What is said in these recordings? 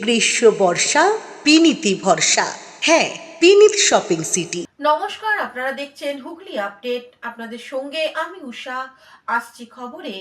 গ্রীষ্ম বর্ষা বিনীতি ভরসা। হ্যাঁ, বিনীত শপিং সিটি। নমস্কার, আপনারা দেখছেন হুগলি আপডেট। আপনাদের সঙ্গে আমি উষা। আসছি খবরে।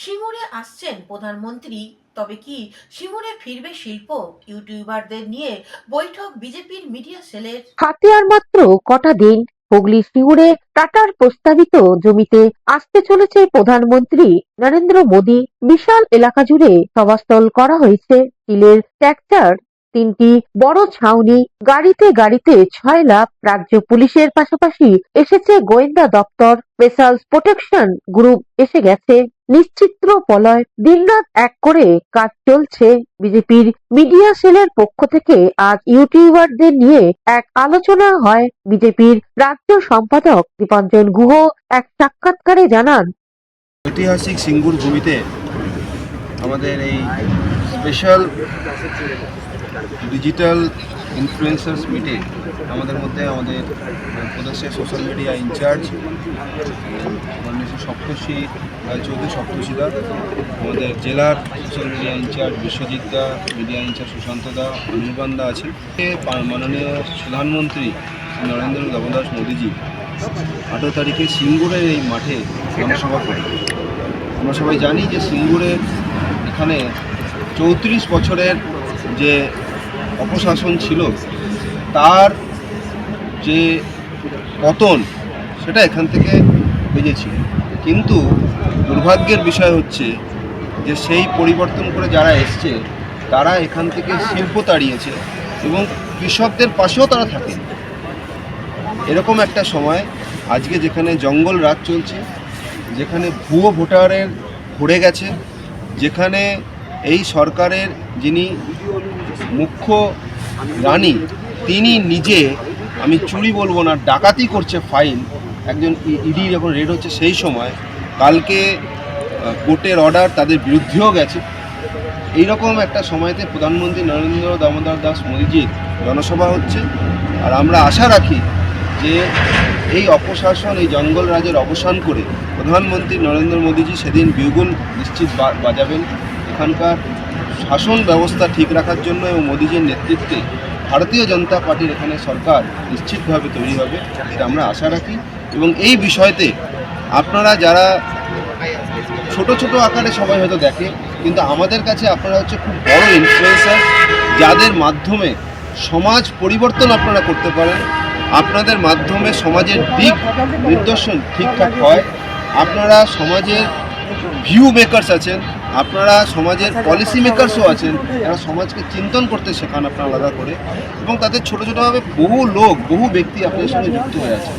সিঙ্গুরে আসছেন প্রধানমন্ত্রী। তবে কি সিঙ্গুরে ফিরবে শিল্প? ইউটিউবারদের নিয়ে বৈঠক বিজেপির মিডিয়া সেলের। হাতে আর মাত্র কটা দিন, হুগলি সিঙ্গুরে টাটার প্রস্তাবিত জমিতে আসতে চলেছে প্রধানমন্ত্রী নরেন্দ্র মোদী। বিশাল এলাকা জুড়ে সভাস্থল করা হয়েছে স্টিলের ট্র্যাক্টর, 3টি বড় ছাউনি, গাড়িতে গাড়িতে 6 লাখ। রাজ্য পুলিশের পাশাপাশি এসেছে গোয়েন্দা দপ্তর, স্পেশাল প্রোটেকশন গ্রুপ এসে গেছে। নিশ্চিত্র পলয়, দিনরাত এক করে কাজ চলছে। বিজেপির মিডিয়া সেলের পক্ষ থেকে আজ ইউটিউবারদের নিয়ে এক আলোচনা হয়। বিজেপির রাজ্য সম্পাদক দীপাঞ্জন গুহ এক সাক্ষাৎকারে জানান, ঐতিহাসিক সিঙ্গুর ভূমিতে আমাদের এই স্পেশাল ডিজিটাল ইনফ্লুয়েন্সার্স মিটে আমাদের মধ্যে আমাদের প্রদেশের সোশ্যাল মিডিয়া ইনচার্জ সপ্তর্ষি চৌধুরী সপ্তর্ষিদা, আমাদের জেলার সোশ্যাল মিডিয়া ইনচার্জ বিশ্বজিৎ দা, মিডিয়া ইনচার্জ সুশান্ত দা, অনির্বাণ দা আছে। মাননীয় প্রধানমন্ত্রী নরেন্দ্র দামোদর মোদীজি 18 তারিখে সিঙ্গুরের এই মাঠে জনসভা করে। আমরা সবাই জানি যে সিঙ্গুরের এখানে 34 বছরের যে অপশাসন ছিল তার যে পতন সেটা এখান থেকে বেজেছিল। কিন্তু দুর্ভাগ্যের বিষয় হচ্ছে যে সেই পরিবর্তন করে যারা এসছে তারা এখান থেকে শিল্প তাড়িয়েছে এবং কৃষকদের পাশেও তারা থাকে। এরকম একটা সময় আজকে যেখানে জঙ্গল রাজ চলছে, যেখানে ভুয়ো ভোটারের ভরে গেছে, যেখানে এই সরকারের যিনি মুখ্য রানী তিনি নিজে, আমি চুরি বলবো না, ডাকাতি করছে ফাইন, একজন ইডি যখন রেড হচ্ছে সেই সময় কালকে কোর্টের অর্ডার তাদের বিরুদ্ধেও গেছে। এইরকম একটা সময়তে প্রধানমন্ত্রী নরেন্দ্র দামোদর দাস মোদীজির জনসভা হচ্ছে। আর আমরা আশা রাখি যে এই অপশাসন, এই জঙ্গল রাজের অবসান করে প্রধানমন্ত্রী নরেন্দ্র মোদীজি সেদিন বিউগুল নিশ্চিত বাজাবেন। এখানকার শাসন ব্যবস্থা ঠিক রাখার জন্য এবং মোদীজির নেতৃত্বে ভারতীয় জনতা পার্টির এখানে সরকার নিশ্চিতভাবে তৈরি হবে, এটা আমরা আশা রাখি। এবং এই বিষয়তে আপনারা যারা ছোট ছোট আকারে সবাই হয়তো দেখে, কিন্তু আমাদের কাছে আপনারা হচ্ছে খুব বড় ইনফ্লুয়েন্সার, যাদের মাধ্যমে সমাজ পরিবর্তন আপনারা করতে পারেন। আপনাদের মাধ্যমে সমাজের দিক নির্দেশন ঠিকঠাক হয়। আপনারা সমাজের ভিউ মেকার্স আছেন, আপনারা সমাজের পলিসি মেকার্সও আছেন, যারা সমাজকে চিন্তন করতে শেখান আপনারা আলাদা করে, এবং তাদের ছোট ছোটোভাবে বহু লোক, বহু ব্যক্তি আপনাদের সঙ্গে যুক্ত হয়ে আছে।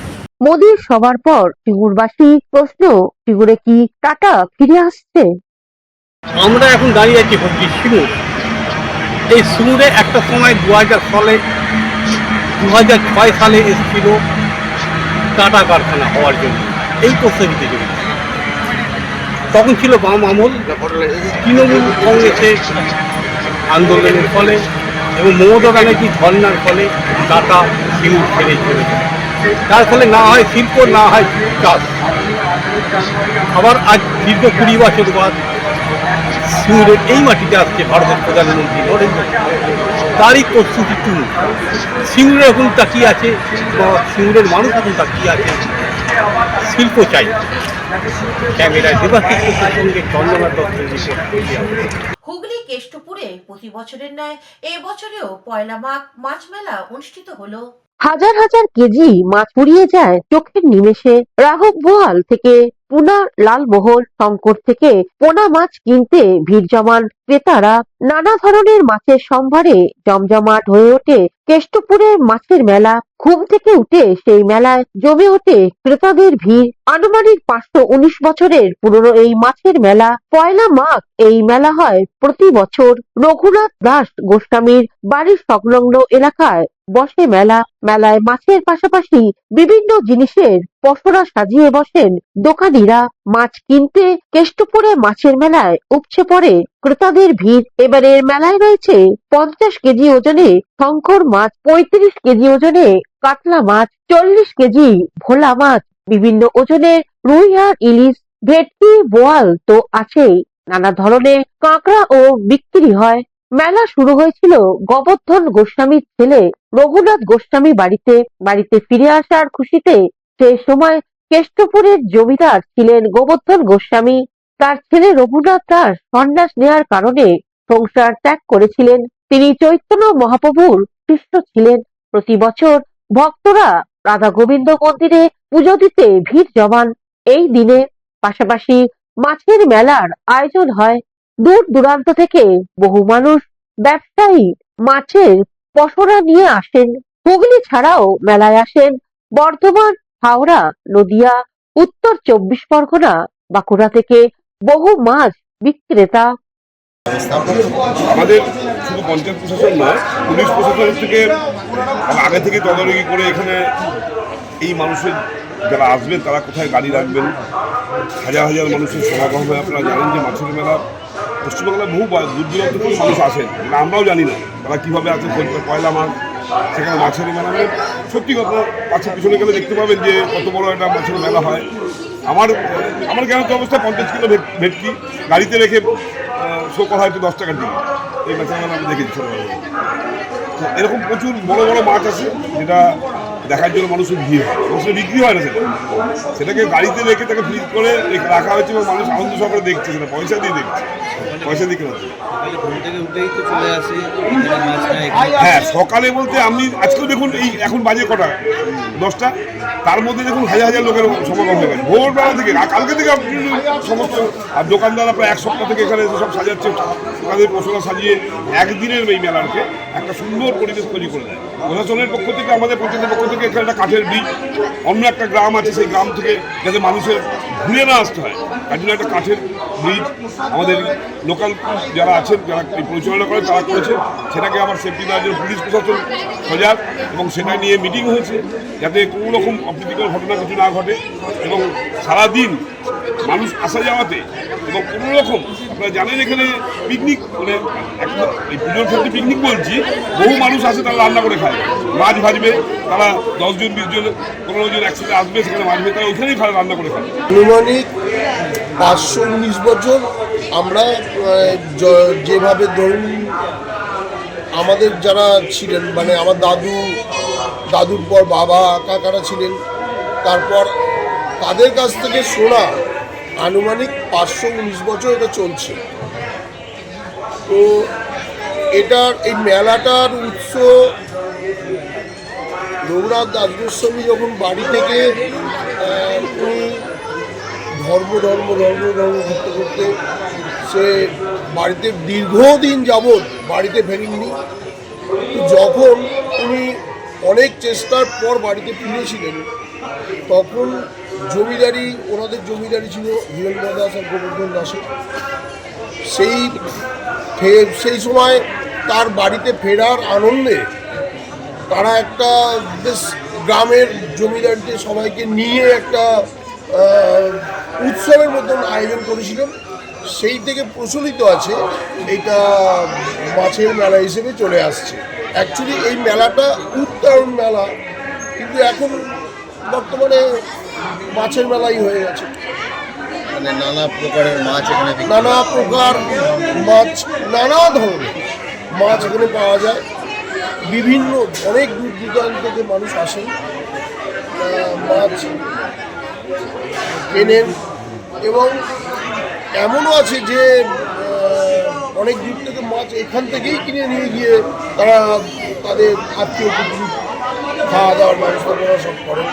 মোদীর সভার পর সিঙ্গুরবাসী প্রশ্ন, সিঙ্গুরে কি টাটা ফিরে আসছে? আমরা এখন দাঁড়িয়ে আছি হুগলি সিঙ্গুর। এই সিঙ্গুরে একটা সময় 2006 সালে এসেছিল টাটা কারখানা হওয়ার জন্য, এই প্রস্তাবিত জমি। তখন ছিল বাম আমল, তৃণমূল কংগ্রেসের আন্দোলনের ফলে এবং মমতা ব্যানার্জির ধর্নার ফলে টাটা সিঙ্গুর ছেড়ে চলে যায়। তার ফলে না হয় শিল্প, না হয় চাষ। আবার আজ দীর্ঘ 20 বছর বাদ সিঙ্গুরের এই মাটিতে আসছে ভারতের প্রধানমন্ত্রী নরেন্দ্র মোদী। তারই প্রস্তুতি তুলুন। সিঙ্গুরে এখন তাকিয়ে আছে, বা সিঙ্গুরের মানুষ এখন তাকিয়ে আছে, শিল্প চাই। ক্যামেরায় দেবাশিসের সঙ্গে চন্দ্রনাথ দত্তের রিপোর্ট। হুগলি কেষ্টপুরে প্রতি বছরের ন্যায় এবছরেও পয়লা মাঘ মাছ মেলা অনুষ্ঠিত হলো। হাজার হাজার কেজি মাছ পুড়িয়ে যায় চোখের নিমেষে। রাঘব বোয়াল থেকে পুনা লালমোহন, শঙ্কর থেকে পোনা মাছ কিনতে ভিড় জমান ক্রেতারা। নানা ধরনের মাছের সম্ভারে জমজমাট হয়ে ওঠে কেষ্টপুরের মাছের মেলা। ঘুম থেকে উঠে সেই মেলায় জমে ওঠে ক্রেতাদের ভিড়। আনুমানিক 519 বছরের পুরনো এই মাছের মেলা। পয়লা মাঘ এই মেলা হয় প্রতি বছর। রঘুনাথ দাস গোস্বামীর বাড়ির সংলগ্ন এলাকায় বসে মেলা। মেলায় মাছের পাশাপাশি বিভিন্ন জিনিসের পসরা সাজিয়ে বসেন দোকানিরা। মাছ কিনতে কেষ্টপুরে মাছের মেলায় উপচে পড়ে ক্রেতাদের ভিড়। এবারের মেলায় রয়েছে 50 কেজি ওজনে শঙ্কর মাছ, 35 কেজি ওজনে কাতলা মাছ, 40 কেজি ভোলা মাছ, বিভিন্ন ওজনের রুই আর ইলিশ, ভেটকি, বোয়াল তো আছেই। নানা ধরনের কাঁকড়া ও বিক্রি হয়। মেলা শুরু হয়েছিল গোবর্ধন গোস্বামীর ছেলে রঘুনাথ গোস্বামী বাড়িতে ফিরে আসার খুশিতে। সে সময় কেষ্টপুরের জমিদার ছিলেন গোবর্ধন গোস্বামী। তার ছেলে রঘুনাথ দাস সন্ন্যাস নেয়ার কারণে সংসার ত্যাগ করেছিলেন। তিনি চৈতন্য মহাপ্রভুর শিষ্য ছিলেন। প্রতি বছর ভক্তরা রাধা গোবিন্দ মন্দিরে পুজো দিতে ভিড় জমান এই দিনে। পাশাপাশি মাছের মেলার আয়োজন হয়। দূর দূরান্ত থেকে বহু মানুষ, ব্যবসায়ী মাছের পসরা নিয়ে আসেন। হুগলি ছাড়াও মেলায় আসেন বর্ধমান, হাওড়া, নদিয়া, উত্তর 24 পরগনা, বাঁকুড়া থেকে বহু মাছ বিক্রেতা। আমাদের শুধু পঞ্চায়েত প্রশাসন নয়, পুলিশ প্রশাসন থেকে আগে থেকে তদারকি করে এখানে এই মানুষের যারা আসবেন তারা কোথায় গাড়ি রাখবেন, হাজার হাজার মানুষের সমাগম হয়। আপনারা জানেন যে মাছের মেলা পশ্চিমবাংলায় বহু দূর দূরান্ত থেকে মানুষ আসেন, আমরাও জানি না তারা কীভাবে আছে। পয়লা মাছ সেখানে মাছের মেলা মানে সত্যি কথা, মাছের পিছনে গেলে দেখতে পাবেন যে কত বড় একটা মাছের মেলা হয়। আমার জ্ঞানত অবস্থায় 50 কিলো ভেটকি গাড়িতে রেখে শো করা হয়তো 10 টাকার দিকে। এই মাছের মেলা আমি দেখেছি ছোটোবেলায়। এরকম প্রচুর বড় বড় মাছ আছে যেটা দেখার জন্য মানুষের ভিড় হয়, মানুষের বিক্রি হয় না। সেটাকে গাড়িতে রেখে তাকে ফ্রিজ করে রাখা হয়েছে এবং মানুষ আনন্দ সহকারে দেখছে, সেটা পয়সা দিয়ে দেখছে, পয়সা দিয়ে কেনা। হ্যাঁ, সকালে বলতে আপনি আজকেও দেখুন এই এখন বাজে কটা 10টা, তার মধ্যে দেখুন হাজার হাজার লোকের সমাগম হয়ে গেছে ভোরবেলা থেকে। কালকে থেকে আপনি সমস্ত দোকানদাররা প্রায় এক সপ্তাহ থেকে এখানে সব সাজাচ্ছে, তাদের পশলা সাজিয়ে একদিনের এই মেলাকে একটা সুন্দর পরিবেশ তৈরি করে দেয়। প্রশাসনের পক্ষ থেকে, আমাদের পঞ্চায়েতের পক্ষ থেকে এখানে একটা কাঠের ব্রিজ, অন্য একটা গ্রাম আছে সেই গ্রাম থেকে যাতে মানুষের ঘুরে না আসতে হয় তার জন্য একটা কাঠের ব্রিজ আমাদের লোকাল যারা আছেন, যারা এই পরিচালনা করেন তারা করেছে। সেটাকে আবার সেফটি দেওয়ার জন্য পুলিশ প্রশাসন সজাগ এবং সেটা নিয়ে মিটিং হয়েছে যাতে কোনো রকম অপ্রীতিকর ঘটনা কিছু না ঘটে। এবং সারাদিন মানুষ আসা যাওয়াতে এবং কোনো রকম, আপনারা জানেন এখানে পিকনিক মানে একটা এই পুজোর ক্ষেত্রে পিকনিক বলছি, বহু মানুষ আসে তারা রান্না করে খায়, মাছ ভাজবে, তারা 10 জন 20 জন 15 জন একসাথে আসবে, সেখানে মাছ ভাজবে, তারা ওইখানেই রান্না করে খায়। আনুমানিক 519 বছর আমরা যেভাবে ধরুন আমাদের যারা ছিলেন, মানে আমার দাদুর পর বাবা কাকারা ছিলেন, তারপর তাদের কাছ থেকে শোনা আনুমানিক 519 বছর এটা চলছে। তো এটার এই মেলাটার উৎস রঘুনাথ দাস গোস্বামী যখন বাড়ি থেকে উনি ধর্ম করতে করতে সে বাড়িতে দীর্ঘদিন যাবৎ বাড়িতে ফেরেননি। যখন উনি অনেক চেষ্টার পর বাড়িতে ফিরেছিলেন তখন ওনাদের জমিদারি ছিল হীরেন্দ্র দাস আর গোবর্ধন দাসের। সেই সময় তার বাড়িতে ফেরার আনন্দে তারা একটা বেশ গ্রামের জমিদারদের সবাইকে নিয়ে একটা উৎসবের মতন আয়োজন করেছিলেন। সেই থেকে প্রচলিত আছে, এইটা মাছের মেলা হিসেবে চলে আসছে। অ্যাকচুয়ালি এই মেলাটা উত্তরায়ণ মেলা, কিন্তু এখন বর্তমানে মাছের মেলাই হয়ে গেছে। মানে নানা প্রকারের মাছ এখানে, নানা প্রকার মাছ, নানা ধরনের মাছ এখানে পাওয়া যায়। বিভিন্ন অনেক দূর দূরান্ত থেকে মানুষ আসেন, মাছ কেনেন। এবং এমনও আছে যে অনেক দূর থেকে মাছ এখান থেকেই কিনে নিয়ে গিয়ে তারা তাদের আত্মীয় কুটুম্ব খাওয়া দাওয়ার ব্যবস্থা করা সব করে।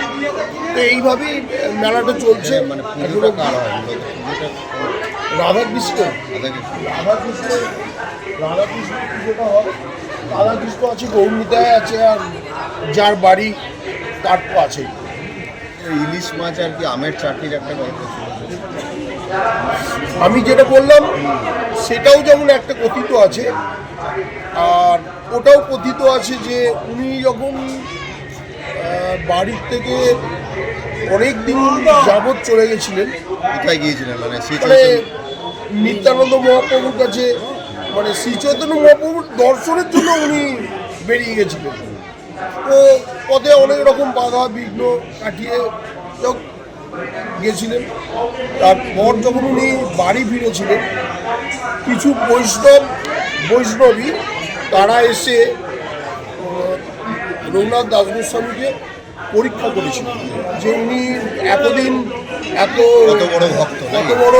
তো এইভাবেই মেলাটা চলছে। মানে রাধাকৃষ্ণ পুজোটা হয়। রাধাকৃষ্ণ আছে, গৌরীতায় আছে, আর যার বাড়ি তার তো আছেই। ইলিশ মাছ আর কি আমের চাটনির একটা গল্প ছিল, আমি যেটা বললাম সেটাও যেমন একটা কথিত আছে, আর ওটাও কথিত আছে যে উনি যখন বাড়ির থেকে অনেক দিন যাবৎ চলে গেছিলেন। কোথায় গিয়েছিলেন? মানে নিত্যানন্দ মহাপ্রভুর কাছে, মানে শ্রী চৈতন্য মহাপ্রভুর দর্শনের জন্য উনি বেরিয়ে গেছিলেন। তো পথে অনেক রকম বাধা বিঘ্ন কাটিয়ে গেছিলেন। তারপর যখন উনি বাড়ি ফিরেছিলেন, কিছু বৈষ্ণব বৈষ্ণবী, তারা এসে রঘুনাথ দাস গোস্বামীকে পরীক্ষা করেছিল যে উনি এতদিন কত বড়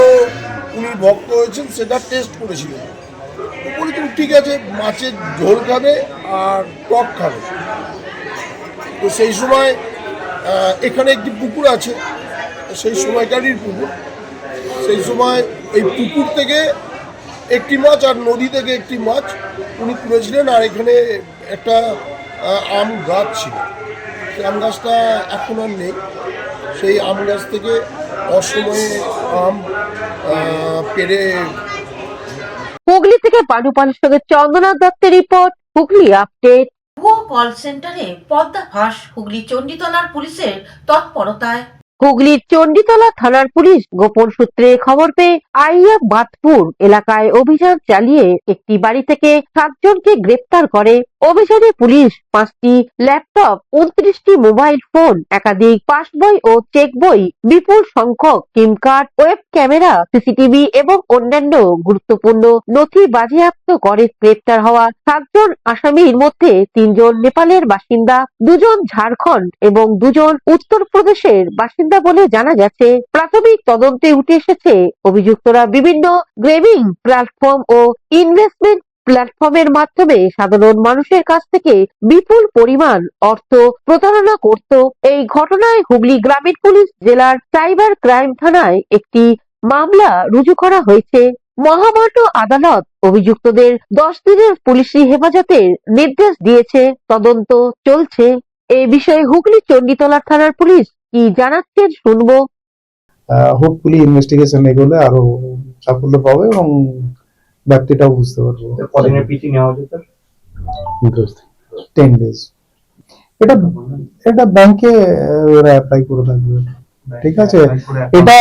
উনি ভক্ত হয়েছেন সেটা টেস্ট করেছিলেন। বলেছেন ঠিক আছে, মাছের ঝোল খাবে আর টক খাবে। তো সেই সময় এখানে একটি পুকুর আছে, সেই সময়কারই পুকুর। সেই সময় এই পুকুর থেকে একটি মাছ আর নদী থেকে একটি মাছ উনি তুলেছিলেন। আর এখানে একটা আম গাছ ছিল, সেই আম গাছটা এখন আর নেই। সেই আম গাছ থেকে অসময়ে আম পেড়ে। হুগলি থেকে পানুপালের সঙ্গে চন্দনা দত্তের রিপোর্ট, হুগলি আপডেট। ভুয়ো কল সেন্টারে পর্দাফাঁস হুগলি চণ্ডীতলার পুলিশের তৎপরতায়। হুগলির চণ্ডীতলা থানার পুলিশ গোপন সূত্রে খবর পেয়ে আইয়া বাতপুর এলাকায় অভিযান চালিয়ে একটি বাড়ি থেকে 7 জনকে গ্রেপ্তার করে। অভিযানে পুলিশ 5টি ল্যাপটপ, 29টি মোবাইল ফোন, একাধিক পাস বই ও চেক বই, বিপুল সংখ্যক সিম কার্ড, ওয়েব ক্যামেরা, সিসিটিভি এবং অন্যান্য গুরুত্বপূর্ণ নথি বাজেয়াপ্ত করে। গ্রেপ্তার হওয়া 7 জন আসামির মধ্যে 3 জন নেপালের বাসিন্দা, 2 জন ঝাড়খণ্ড এবং 2 জন উত্তরপ্রদেশের বাসিন্দা বলে জানা গেছে। প্রাথমিক তদন্তে উঠে এসেছে অভিযুক্তরা বিভিন্ন গেমিং প্ল্যাটফর্ম ও ইনভেস্টমেন্ট প্ল্যাটফর্মের মাধ্যমে সাধারণ মানুষের কাছ থেকে বিপুল পরিমাণ অর্থ প্রতারণা করত। এই ঘটনায় হুগলি গ্রামীণ পুলিশ জেলার সাইবার ক্রাইম থানায় একটি মামলা রুজু করা হয়েছে। মহামান্য আদালত অভিযুক্তদের 10 দিনের পুলিশি হেফাজতের নির্দেশ দিয়েছে। তদন্ত চলছে। এই বিষয়ে হুগলি চণ্ডীতলা থানার পুলিশ কি জানাচ্ছেন শুনবো। হোপফুলি ইনভেস্টিগেশন এগোলে আরো সাফল্য পাবে এবং ব্যক্তিটাও বুঝতে পারবো। কদিনের পিটি নেওয়া হয়েছে স্যার? 10 days। এটা ব্যাংকে ওরা অ্যাপ্লাই করে থাকবে, ঠিক আছে। এটা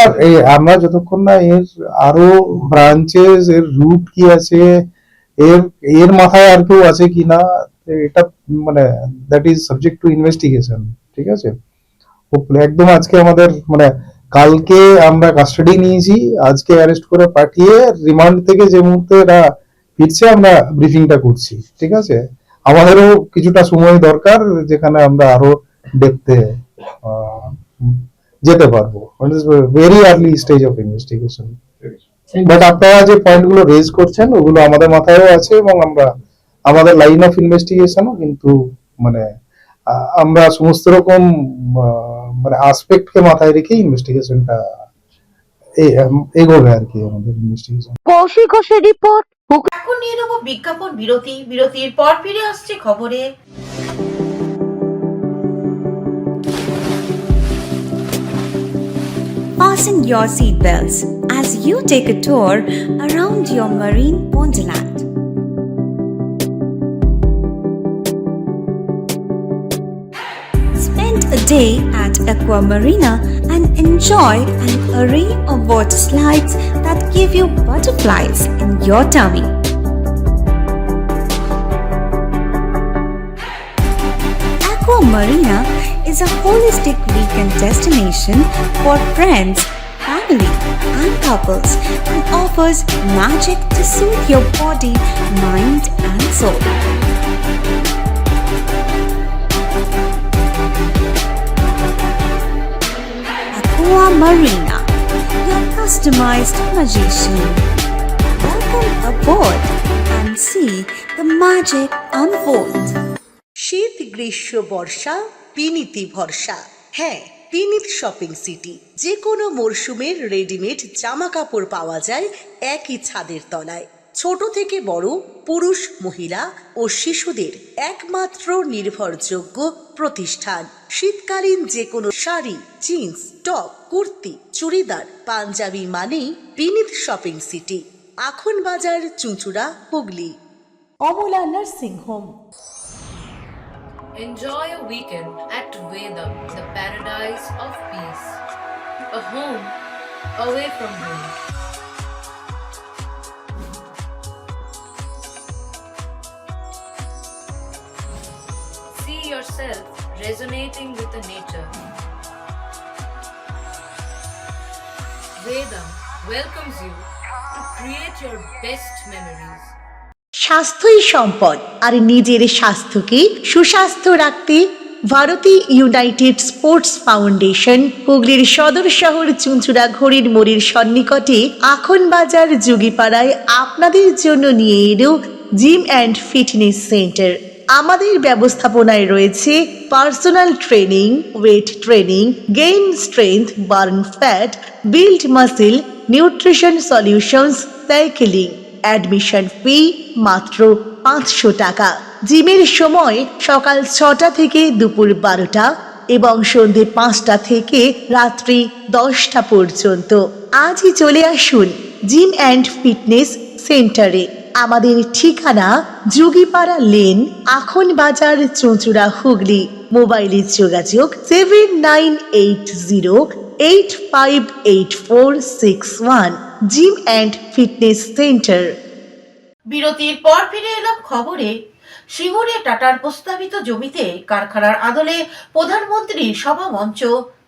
আমরা যতক্ষণ না এর আরো ব্রাঞ্চেস, এর রুট কি আছে, এর মাথায় আর কেউ আছে কিনা, এটা মানে that is subject to investigation, ঠিক আছে। একদম আজকে আমাদের মানে কালকে আমরা কাস্টাডি নিয়েছি, আজকে অ্যারেস্ট করে পাঠিয়ে রিমান্ড থেকে যে মুহূর্তে এরা ফিরছে আমরা ব্রিফিংটা করছি, ঠিক আছে। আমাদেরও কিছুটা সময় দরকার যেখানে আমরা আরো দেখতে যেতে পারবো। Very early stage of investigation. But আপনারা যে পয়েন্ট গুলো রেজ করছেন ওগুলো আমাদের মাথায়ও আছে এবং আমরা আমাদের লাইন অফ ইনভেস্টিগেশনও কিন্তু মানে আমরা সমস্ত রকম মানে আসপেক্ট কে মাথায় রেখে ইনভেস্টিগেশনটা এগোবে আর কি আমাদের ইনভেস্টিগেশন। কৌশিক ঘোষের রিপোর্ট। এখন নিয়ে নেব বিজ্ঞাপন বিরতি। বিরতির পর ফিরে আসছে খবরে। Fasten your seatbelts as you take a tour around your marine wonderland. Spend a day at Aqua Marina and enjoy an array of water slides that give you butterflies in your tummy. Aqua Marina is a holistic weekend destination for friends, family, and couples and offers magic to soothe your body, mind, and soul. Aqua Marina, your customized magician. Welcome aboard and see the magic unfold. শীত, গ্রীষ্ম, বর্ষা, বিনীতি ভরসা। হ্যাঁ, বিনীত shopping city. যে কোনো মরশুমের readymade জামা কাপড় পাওয়া যায় একই ছাদের তলায়। ছোট থেকে বড়, পুরুষ, মহিলা ও শিশুদের একমাত্র নির্ভরযোগ্য প্রতিষ্ঠান। শীতকালীন যে কোনো শাড়ি, জিন্স, টপ, কুর্তি, চুড়িদার, পাঞ্জাবি মানেই বিনীত শপিং সিটি। আখন বাজার, চুঁচুড়া, Hooghly. Amala nursing home. Enjoy a weekend at Vedam, the paradise of peace. A home away from home. See yourself resonating with the nature. Vedam welcomes you to create your best memories. স্বাস্থ্যই সম্পদ, আর নিজের স্বাস্থ্যকে সুস্বাস্থ্য রাখতে Bharati United sports foundation হুগলির সদর শহর চুঁচুড়া ঘড়ির মোড়ের সন্নিকটে আখন বাজার যুগিপাড়ায় আপনাদের জন্য নিয়ে এলো জিম অ্যান্ড ফিটনেস সেন্টার। আমাদের ব্যবস্থাপনায় রয়েছে personal training, weight training, gain strength, burn fat, build muscle, nutrition solutions, cycling. Admission ফি মাত্র 500 টাকা। জিমের সময় সকাল 6টা থেকে দুপুর 12টা এবং সন্ধে 5টা থেকে রাত্রি 10টা পর্যন্ত। আজই চলে আসুন জিম অ্যান্ড ফিটনেস সেন্টারে। আমাদের ঠিকানা যুগিপাড়া লেন, আখন বাজার, চুঁচুড়া, হুগলি। মোবাইলের যোগাযোগ 7980858461। Gym and fitness centre. বিরতির পর ফিরে এলাম খবরে। সিঙ্গুরে টাটার প্রস্তাবিত জমিতে কারখানার আদলে প্রধানমন্ত্রীর সভা মঞ্চ,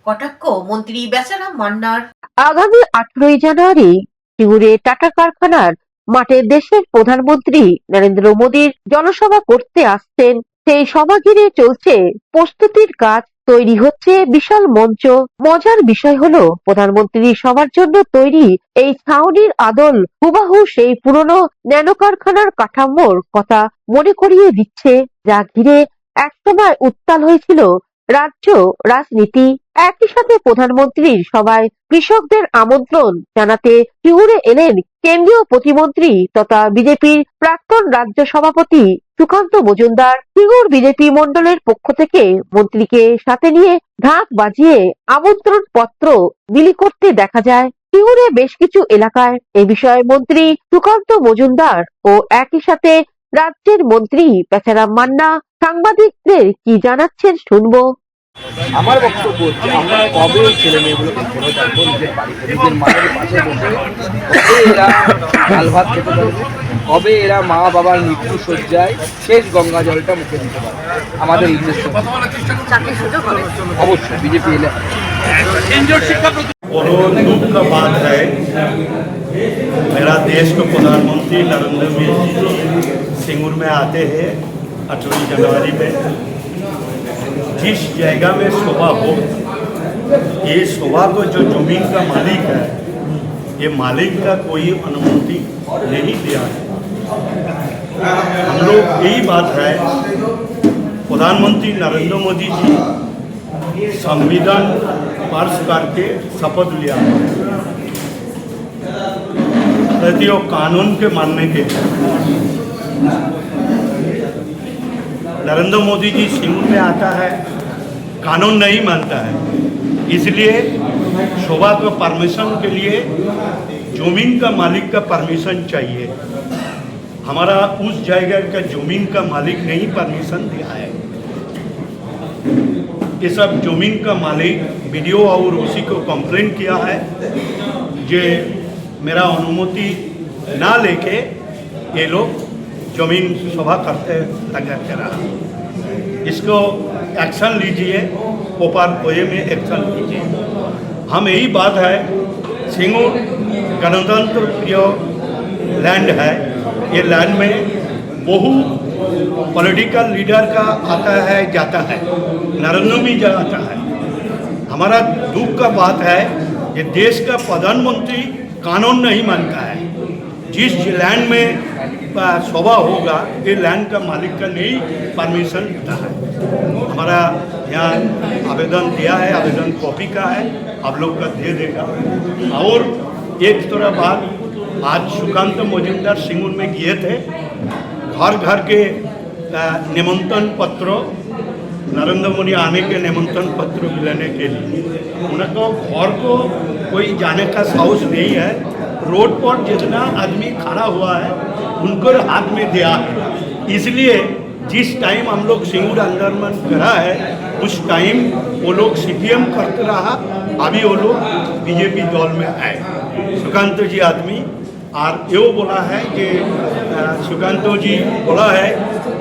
কটাক্ষ মন্ত্রী বেচারাম মান্নার। আগামী 18ই জানুয়ারি সিঙ্গুরে টাটা কারখানার মাঠে দেশের প্রধানমন্ত্রী নরেন্দ্র মোদীর জনসভা করতে আসছেন। সেই সভা ঘিরে চলছে প্রস্তুতির কাজ, তৈরি হচ্ছে বিশাল মঞ্চ। মজার বিষয় হলো প্রধানমন্ত্রীর সভার জন্য তৈরি এই ছাউনির আদল হুবাহু সেই পুরনো ন্যানো কারখানার কাঠামোর কথা মনে করিয়ে দিচ্ছে, যা ঘিরে একসময় উত্তাল হয়েছিল রাজ্য রাজনীতি। একই সাথে প্রধানমন্ত্রীর সভায় কৃষকদের আমন্ত্রণ জানাতে সিঙ্গুরে এলেন কেন্দ্রীয় প্রতিমন্ত্রী তথা বিজেপির প্রাক্তন রাজ্য সভাপতি সুকান্ত মজুমদার। সিঙ্গুর বিজেপি মন্ডলের পক্ষ থেকে মন্ত্রীকে সাথে নিয়ে ঢাক বাজিয়ে আমন্ত্রণ পত্র বিলি করতে দেখা যায়। সিঙ্গুরে বেশ কিছু এলাকায় এ বিষয়ে মন্ত্রী সুকান্ত মজুমদার ও একই সাথে রাজ্যের মন্ত্রী বেচারাম মান্না সাংবাদিকদের কি জানাচ্ছেন শুনবো। আমার বক্তব্য হচ্ছে, আমরা কবে ছেলে মেয়েগুলোকে ফেরত আসবো নিজের বাড়িতে, নিজের মায়ের পাশে বসে? কবে এরা ডাল ভাত খেতে পারবে? কবে এরা মা বাবার মৃত্যু শয্যায় শেষ গঙ্গা জলটা মুখে দিতে পারবে? আমাদের উদ্দেশ্য অবশ্যই बीजेपी एले। और दुख का बात है, मेरा देश को प्रधानमंत्री नरेंद्र मोदी जी सिंगुर में आते हैं 18 जनवरी में। जिस जगह में शोभा हो, ये शोभा को जो जमीन का मालिक है, ये मालिक का कोई अनुमति नहीं दिया है। हम लोग यही बात है, प्रधानमंत्री नरेंद्र मोदी जी संविधान पास करके शपथ लिया यदि वो कानून के मानने के नरेंद्र मोदी जी सिंगुर में आता है, कानून नहीं मानता है, इसलिए शोभा को परमिशन के लिए जमीन का मालिक का परमिशन चाहिए। हमारा उस जगह का जमीन का मालिक नहीं परमिशन दिया है। ये सब जमीन का मालिक वीडियो और उसी को कंप्लेंट किया है जे मेरा अनुमति ना लेके ये लोग जमीन सभा करते लगा रहा। इसको एक्शन लीजिए, प्रॉपर वे में एक्शन लीजिए। हम यही बात है, सिंगुर गणतंत्र प्रिय लैंड है। ये लैंड में बहु पॉलिटिकल लीडर का आता है जाता है, नरेंद्र भी जाता है। हमारा दुख का बात है, ये देश का प्रधानमंत्री कानून नहीं मानता है। जिस लैंड में सभा होगा, ये लैंड का मालिक का नहीं परमिशन देता है। हमारा यहाँ आवेदन दिया है, आवेदन कॉपी का है, आप लोग का दे देगा। और एक तरह बात, आज सुकांत मजुमदार सिंगुर में गए थे, घर घर के निमंत्रण पत्र, नरेंद्र मोदी आने के निमंत्रण पत्र लेने के लिए। उनको घर को कोई जाने का साहस नहीं है। रोड पर जितना आदमी खड़ा हुआ है उनको हाथ में दिया है। इसलिए जिस टाइम हम लोग सिंगुर आंदोलन करा है, उस टाइम वो लोग सीपीएम करते रहा, अभी वो लोग बीजेपी दल में आए। सुकांत जी आदमी और यो बोला है कि सुकांत जी बोला है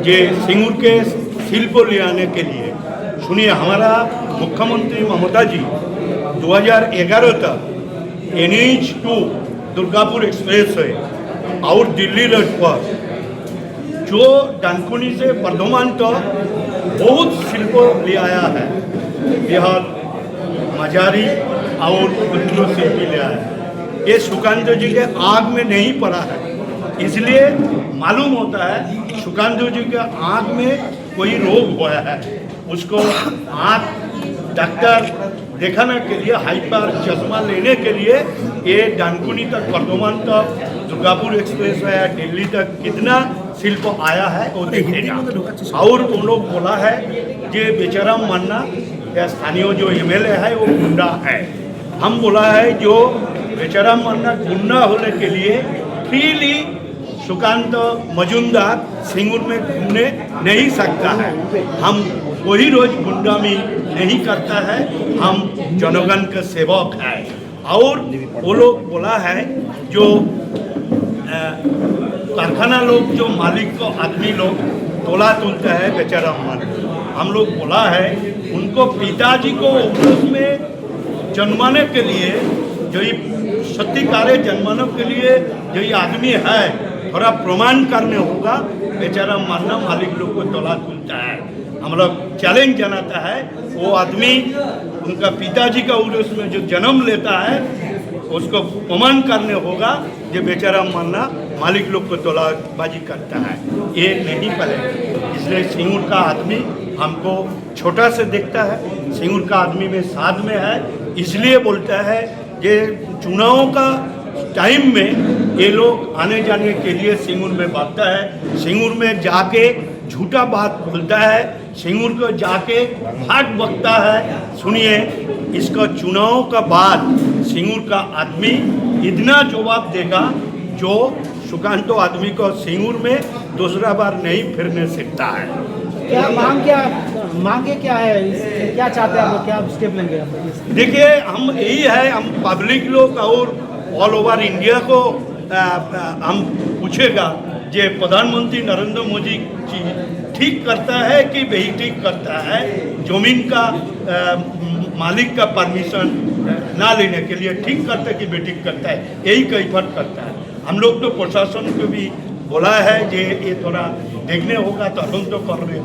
कि सिंगुर के शिल्प ले आने के लिए। सुनिए, हमारा मुख्यमंत्री ममता जी 2011 तक NH2 दुर्गापुर एक्सप्रेस है और दिल्ली रोड पर जो डानकुनी से वर्धमान तक बहुत शिल्प ले आया है। बिहार मजारी और कुंतलू शिल्पी ले आया है। ये सुकांत जी के आग में नहीं पड़ा है, इसलिए मालूम होता है सुकांत जी के आँख में कोई रोग हुआ है। उसको आँख डॉक्टर दिखाने के लिए हाइपर चश्मा लेने के लिए ये डानकुनी तक वर्धमान तक दुर्गापुर एक्सप्रेस है दिल्ली तक कितना शिल्प आया है वो देखेगा। और वो लोग बोला है कि बेचाराम मानना या स्थानीय जो एमएलए है वो गुंडा है। हम बोला है जो बेचाराम मानना गुंडा होने के लिए फ्रीली सुकांत मजुमदार सिंगुर में घूमने नहीं सकता है। हम वही रोज गुंडामी नहीं करता है, हम जनगण के सेवक है। और वो लोग बोला है जो कारखाना लोग जो मालिक को आदमी लोग तोला तुलता है बेचारा मन, हम लोग बोला है उनको पिताजी को उसमें जन्माने के लिए जो ये सत्य कार्य जन्माने के लिए जो ये आदमी है थोड़ा प्रमाण करने होगा। बेचारा मानना मालिक लोग को तोला तुलता है। हम लोग चैलेंज जनाता है वो आदमी उनका पिताजी का उर्स में जो जन्म लेता है उसको प्रमाण करने होगा जो बेचारा मानना मालिक लोग को तोलाबाजी करता है। ये नहीं पड़ेगा। इसलिए सिंगुर का आदमी हमको छोटा से देखता है, सिंगुर का आदमी में साथ में है, इसलिए बोलता है ये चुनाव का टाइम में ये लोग आने जाने के लिए सिंगुर में भागता है, सिंगुर में जाके झूठा बात बोलता है, सिंगुर को जाके भाग बकता है। सुनिए, इसका चुनाव का बाद सिंगुर का आदमी इतना जवाब देगा जो सुकांतो आदमी को सिंगुर में दूसरा बार नहीं फिरने सकता है। क्या मांगे क्या है, क्या चाहते हैं आप, क्या स्टेप लेंगे आप? देखिए, हम यही है, हम पब्लिक लोग और ऑल ओवर इंडिया को हम पूछेगा जे प्रधानमंत्री नरेंद्र मोदी जी ठीक करता है कि वही ठीक करता है। जमीन का मालिक का परमिशन ना लेने के लिए ठीक करता है कि बेटिक करता है, यही कई फर्क करता है। हम लोग तो प्रशासन को भी बोला है যে ये थोड़ा देखने होगा तदন্ত করবে।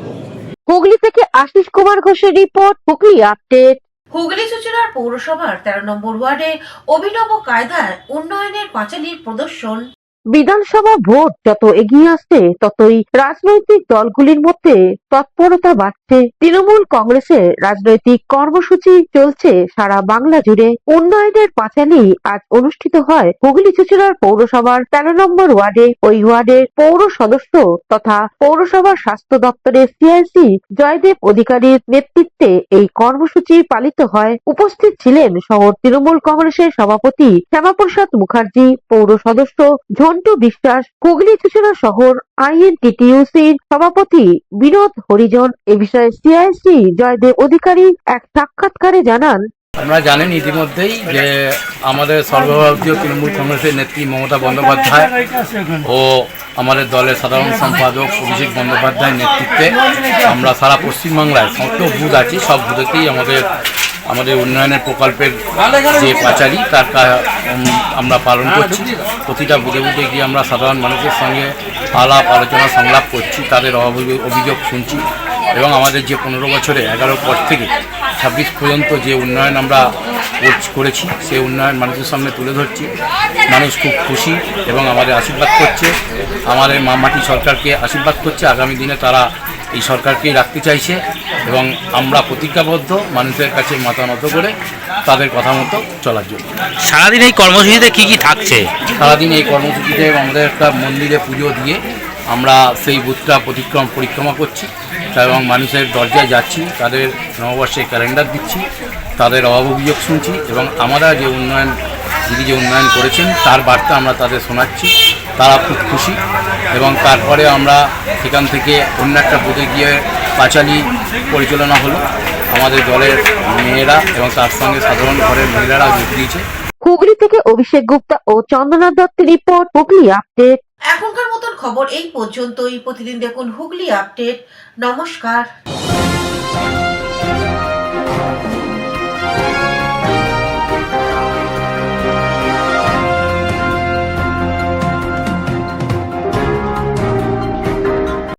হুগলি থেকে আশিস কুমার ঘোষের রিপোর্ট, হুগলি আপডেট। হুগলি চুঁচুড়ার পৌরসভার 13 নম্বর ওয়ার্ডে অভিনব কায়দায় উন্নয়নের পাঁচালীর প্রদর্শন। বিধানসভা ভোট যত এগিয়ে আসছে ততই রাজনৈতিক দলগুলির মধ্যে তৎপরতা বাড়ছে। তৃণমূল কংগ্রেসের রাজনৈতিক কর্মসূচি চলছে সারা বাংলা জুড়ে। উন্নয়নের পাঁচালী আজ অনুষ্ঠিত হয় হুগলি চুঁচুড়ার পৌরসভার 13 নম্বর ওয়ার্ডে। ওই ওয়ার্ডের পৌর সদস্য তথা পৌরসভার স্বাস্থ্য দপ্তরের সিআইসি জয়দেব অধিকারীর নেতৃত্বে এই কর্মসূচি পালিত হয়। উপস্থিত ছিলেন শহর তৃণমূল কংগ্রেসের সভাপতি শ্যামাপ্রসাদ মুখার্জি, পৌর সদস্য ঝন্টু বিশ্বাস, হুগলি চুঁচুড়া শহর আইএনটিটিইউসির সভাপতি বিনোদ হরিজন। এ বিষয়ে সিআইসি জয়দেব অধিকারী এক সাক্ষাৎকারে জানান, আপনারা জানেন ইতিমধ্যেই যে আমাদের সর্বভারতীয় তৃণমূল কংগ্রেসের নেত্রী মমতা বন্দ্যোপাধ্যায় ও আমাদের দলের সাধারণ সম্পাদক অভিষেক বন্দ্যোপাধ্যায়ের নেতৃত্বে আমরা সারা পশ্চিমবাংলায় সমস্ত বুথ আছে, সব বুথেতেই আমাদের উন্নয়নের প্রকল্পের যে পাঁচালী তার আমরা পালন করছি। প্রতিটা বুথে বুথে গিয়ে আমরা সাধারণ মানুষের সঙ্গে আলাপ আলোচনা সংলাপ করছি, তাদের অভিযোগ শুনছি এবং আমাদের যে 15 বছরে 11 পর থেকে 26 পর্যন্ত যে উন্নয়ন আমরা করেছি সেই উন্নয়ন মানুষের সামনে তুলে ধরছি। মানুষ খুব খুশি এবং আমাদের আশীর্বাদ করছে, আমাদের মাটি সরকারকে আশীর্বাদ করছে। আগামী দিনে তারা এই সরকারকেই রাখতে চাইছে এবং আমরা প্রতিজ্ঞাবদ্ধ মানুষের কাছে মাথা নত করে তাদের কথা মতো চলার জন্য। সারাদিন এই কর্মসূচিতে কি থাকছে? সারাদিন এই কর্মসূচিতে আমাদের একটা মন্দিরে পুজো দিয়ে আমরা সেই বুথটা পরিক্রমা করছি এবং মানুষের দরজায় যাচ্ছি, তাদের নববর্ষে ক্যালেন্ডার দিচ্ছি, তাদের অভিযোগ শুনছি এবং আমরা যে উন্নয়ন করেছেন তার বার্তা আমরা তাদের শোনাচ্ছি। তারা খুব খুশি এবং তারপরে আমরা সেখান থেকে অন্য একটা বুথে গিয়ে পাঁচালী পরিচালনা হলো। আমাদের দলের মেয়েরা এবং তার সঙ্গে সাধারণ ঘরের মহিলারা যোগ দিয়েছে। হুগলি থেকে অভিষেক গুপ্তা ও চন্দনা দত্তের রিপোর্ট, হুগলি আপডেট। এখনকার মতন খবর এই পর্যন্তই। প্রতিদিন দেখুন হুগলি আপডেট। নমস্কার।